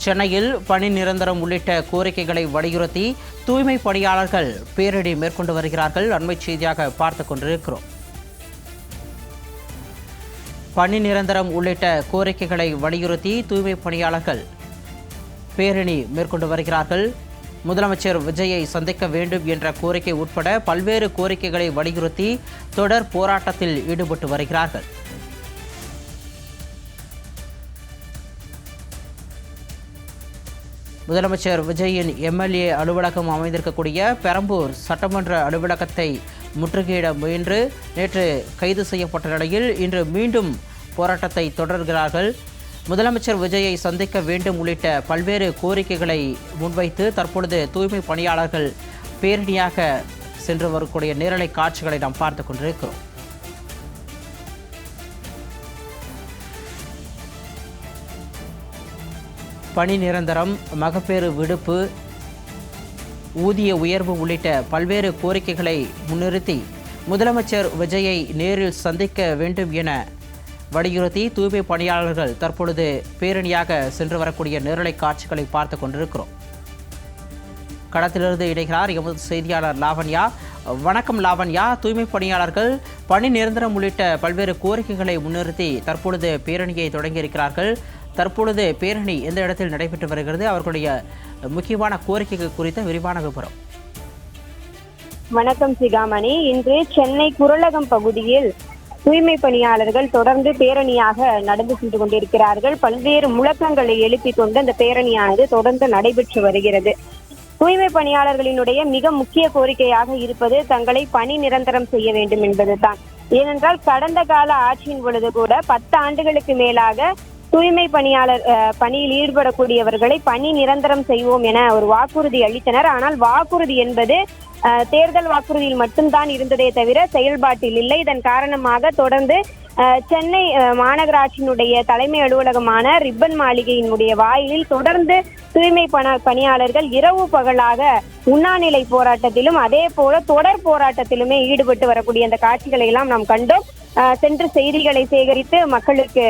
சென்னையில் பணி நிரந்தரம் உள்ளிட்ட கோரிக்கைகளை வலியுறுத்தி தூய்மை பணியாளர்கள் பேரணி மேற்கொண்டு வருகிறார்கள். அண்மை செய்தியாக பார்த்துக் கொண்டிருக்கிறோம். பணி நிரந்தரம் உள்ளிட்ட கோரிக்கைகளை வலியுறுத்தி தூய்மை பணியாளர்கள் பேரணி மேற்கொண்டு வருகிறார்கள். முதலமைச்சர் விஜயை சந்திக்க வேண்டும் என்ற கோரிக்கை உட்பட பல்வேறு கோரிக்கைகளை வலியுறுத்தி தொடர் போராட்டத்தில் ஈடுபட்டு வருகிறார்கள். முதலமைச்சர் விஜயின் எம்எல்ஏ அலுவலகம் அமைந்திருக்கக்கூடிய பெரம்பூர் சட்டமன்ற அலுவலகத்தை முற்றுகையிட முயன்று நேற்று கைது செய்யப்பட்ட நிலையில் இன்று மீண்டும் போராட்டத்தை தொடர்கிறார்கள். முதலமைச்சர் விஜயை சந்திக்க வேண்டும் உள்ளிட்ட பல்வேறு கோரிக்கைகளை முன்வைத்து தற்பொழுது தூய்மை பணியாளர்கள் பேரணியாக சென்று வரக்கூடிய நேரலை காட்சிகளை நாம் பார்த்து கொண்டிருக்கிறோம். பணி நிரந்தரம், மகப்பேறு விடுப்பு, ஊதிய உயர்வு உள்ளிட்ட பல்வேறு கோரிக்கைகளை முன்னிறுத்தி முதலமைச்சர் விஜயை நேரில் சந்திக்க வேண்டும் என வலியுறுத்தி தூய்மை பணியாளர்கள் தற்பொழுது பேரணியாக சென்று வரக்கூடிய நேரலை காட்சிகளை பார்த்து கொண்டிருக்கிறோம். களத்திலிருந்து இணைகிறார் எமது செய்தியாளர் லாவண்யா. வணக்கம் லாவண்யா. தூய்மை பணியாளர்கள் பணி நிரந்தரம் உள்ளிட்ட பல்வேறு கோரிக்கைகளை முன்னிறுத்தி தற்பொழுது பேரணியை தொடங்கியிருக்கிறார்கள். தற்பொழுது பேரணி எந்த இடத்தில் நடைபெற்று வருகிறது, அவர்களுடைய முக்கியமான கோரிக்கைகள் குறித்த விரிவான விவரம்? வணக்கம் சிகாமணி. இன்று சென்னை குறளகம் பகுதியில் தூய்மை பணியாளர்கள் தொடர்ந்து பேரணியாக நடந்து சென்று கொண்டிருக்கிறார்கள். பல்வேறு முழக்கங்களை எழுப்பிக் கொண்டு அந்த பேரணியானது தொடர்ந்து நடைபெற்று வருகிறது. தூய்மை பணியாளர்களினுடைய மிக முக்கிய கோரிக்கையாக இருப்பது தங்களை பணி நிரந்தரம் செய்ய வேண்டும் என்பதுதான். ஏனென்றால் கடந்த கால ஆட்சியின் பொழுது கூட 10 ஆண்டுகளுக்கு மேலாக தூய்மை பணியாளர் பணியில் ஈடுபடக்கூடியவர்களை பணி நிரந்தரம் செய்வோம் என ஒரு வாக்குறுதி அளித்தனர். ஆனால் வாக்குறுதி என்பது தேர்தல் வாக்குறுதியில் மட்டும்தான் இருந்ததே தவிர செயல்பாட்டில் இல்லை. இதன் காரணமாக தொடர்ந்து சென்னை மாநகராட்சியினுடைய தலைமை அலுவலகமான ரிப்பன் மாளிகையினுடைய வாயிலில் தொடர்ந்து தூய்மை பணியாளர்கள் இரவு பகலாக உண்ணாநிலை போராட்டத்திலும் அதே போல தொடர் போராட்டத்திலுமே ஈடுபட்டு வரக்கூடிய அந்த காட்சிகளை எல்லாம் நாம் கண்டோம். சென்று செய்திகளை சேகரித்து மக்களுக்கு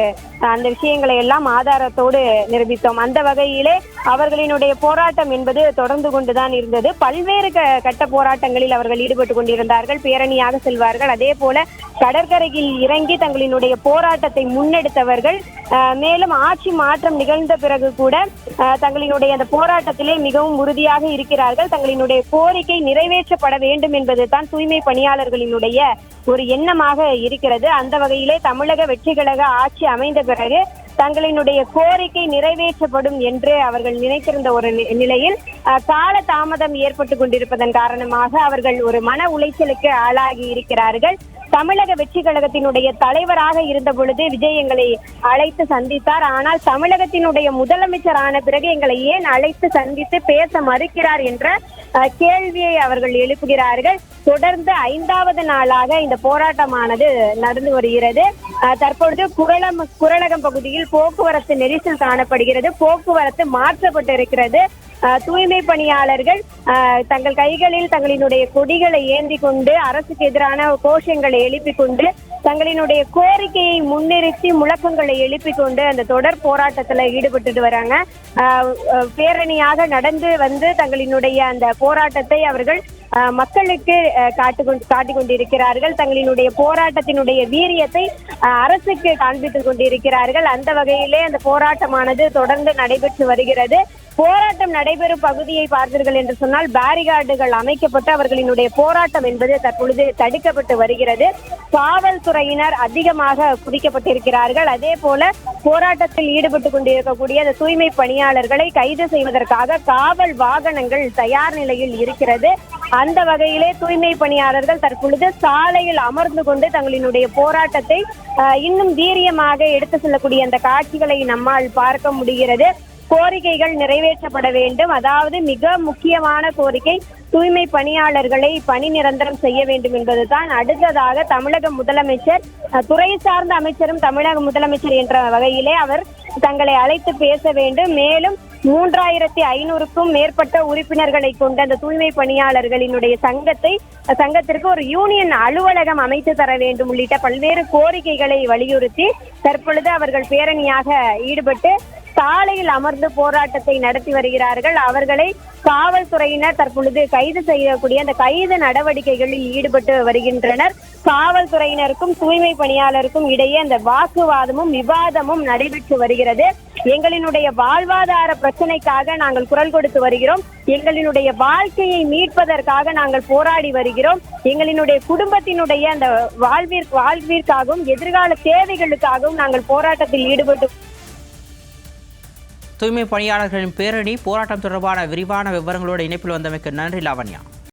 அந்த விஷயங்களை எல்லாம் ஆதாரத்தோடு நிரூபித்தோம். அந்த வகையிலே அவர்களினுடைய போராட்டம் என்பது தொடர்ந்து கொண்டுதான் இருந்தது. பல்வேறு கட்ட போராட்டங்களில் அவர்கள் ஈடுபட்டு கொண்டிருந்தார்கள். பேரணியாக செல்வார்கள். அதே போல கடற்கரையில் இறங்கி தங்களினுடைய போராட்டத்தை முன்னெடுத்தவர்கள் மேலும் ஆட்சி மாற்றம் நிகழ்ந்த பிறகு கூட தங்களினுடைய அந்த போராட்டத்திலே மிகவும் உறுதியாக இருக்கிறார்கள். தங்களினுடைய கோரிக்கை நிறைவேற்றப்பட வேண்டும் என்பது தான் தூய்மை பணியாளர்களினுடைய ஒரு எண்ணமாக இருக்கிறது. அந்த வகையிலே தமிழக வெற்றி கழக ஆட்சி அமைந்த பிறகு தங்களினுடைய கோரிக்கை நிறைவேற்றப்படும் என்று அவர்கள் நினைத்திருந்த ஒரு நிலையில் கால தாமதம் ஏற்பட்டு கொண்டிருப்பதன் காரணமாக அவர்கள் ஒரு மன உளைச்சலுக்கு ஆளாகி இருக்கிறார்கள். தமிழக வெற்றி கழகத்தினுடைய தலைவராக இருந்த பொழுது விஜய் எங்களை அழைத்து சந்தித்தார். ஆனால் தமிழகத்தினுடைய முதலமைச்சர் ஆன பிறகு எங்களை ஏன் அழைத்து சந்தித்து பேச மறுக்கிறார் என்ற கேள்வியை அவர்கள் எழுப்புகிறார்கள். தொடர்ந்து 5வது நாளாக இந்த போராட்டமானது நடந்து வருகிறது. தற்பொழுது குறளகம் பகுதியில் போக்குவரத்து நெரிசல் காணப்படுகிறது. போக்குவரத்து மாற்றப்பட்டிருக்கிறது. தூய்மை பணியாளர்கள் தங்கள் கைகளில் தங்களினுடைய கொடிகளை ஏந்தி கொண்டு அரசுக்கு எதிரான கோஷங்களை எழுப்பிக் கொண்டு தங்களினுடைய கோரிக்கையை முன்னிறுத்தி முழக்கங்களை எழுப்பிக் கொண்டு அந்த தொடர் போராட்டத்துல ஈடுபட்டு வராங்க. பேரணியாக நடந்து வந்து தங்களினுடைய அந்த போராட்டத்தை அவர்கள் மக்களுக்கு காட்டிக் கொண்டிருக்கிறார்கள். தங்களினுடைய போராட்டத்தினுடைய வீரியத்தை அரசுக்கு காண்பித்துக் கொண்டிருக்கிறார்கள். அந்த வகையிலே அந்த போராட்டமானது தொடர்ந்து நடைபெற்று வருகிறது. போராட்டம் நடைபெறும் பகுதியை பார்த்தீர்கள் என்று சொன்னால் பேரிகார்டுகள் அமைக்கப்பட்டு அவர்களினுடைய போராட்டம் என்பது தற்பொழுது தடுக்கப்பட்டு வருகிறது. காவல்துறையினர் அதிகமாக குவிக்கப்பட்டிருக்கிறார்கள். அதே போல போராட்டத்தில் ஈடுபட்டு கொண்டிருக்கக்கூடிய அந்த தூய்மை பணியாளர்களை கைது செய்வதற்காக காவல் வாகனங்கள் தயார் நிலையில் இருக்கிறது. அந்த வகையிலே தூய்மை பணியாளர்கள் தற்பொழுது சாலையில் அமர்ந்து கொண்டு தங்களினுடைய போராட்டத்தை இன்னும் வீரியமாக எடுத்து செல்லக்கூடிய அந்த காட்சிகளை நம்மால் பார்க்க முடிகிறது. கோரிக்கைகள் நிறைவேற்றப்பட வேண்டும். அதாவது மிக முக்கியமான கோரிக்கை தூய்மை பணியாளர்களை பணி நிரந்தரம் செய்ய வேண்டும் என்பதுதான். அடுத்ததாக தமிழக முதலமைச்சர், துறை சார்ந்த அமைச்சரும் தமிழக முதலமைச்சர் என்ற வகையிலே அவர் தங்களை அழைத்து பேச வேண்டும். மேலும் 3500க்கும் மேற்பட்ட உறுப்பினர்களை கொண்ட அந்த தூய்மை பணியாளர்களினுடைய சங்கத்திற்கு ஒரு யூனியன் அலுவலகம் அமைத்து தர வேண்டும் உள்ளிட்ட பல்வேறு கோரிக்கைகளை வலியுறுத்தி தற்பொழுது அவர்கள் பேரணியாக ஈடுபட்டு சாலையில் அமர்ந்து போராட்டத்தை நடத்தி வருகிறார்கள். அவர்களை காவல்துறையினர் தற்பொழுது கைது செய்யக்கூடிய அந்த கைது நடவடிக்கைகளில் ஈடுபட்டு வருகின்றனர். காவல்துறையினருக்கும் தூய்மை பணியாளருக்கும் இடையே அந்த வாக்குவாதமும் விவாதமும் நடைபெற்று வருகிறது. எங்களினுடைய வாழ்வாதார பிரச்சனைக்காக நாங்கள் குரல் கொடுத்து வருகிறோம். எங்களினுடைய வாழ்க்கையை மீட்பதற்காக நாங்கள் போராடி வருகிறோம். எங்களினுடைய குடும்பத்தினுடைய அந்த வாழ்விற்காகவும் எதிர்கால தேவைகளுக்காகவும் நாங்கள் போராட்டத்தில் ஈடுபட்டு. தூய்மை பணியாளர்களின் பேரணி போராட்டம் தொடர்பான விரிவான விவரங்களோடு இணைப்பில் வந்தமைக்கு நன்றி லாவண்யா.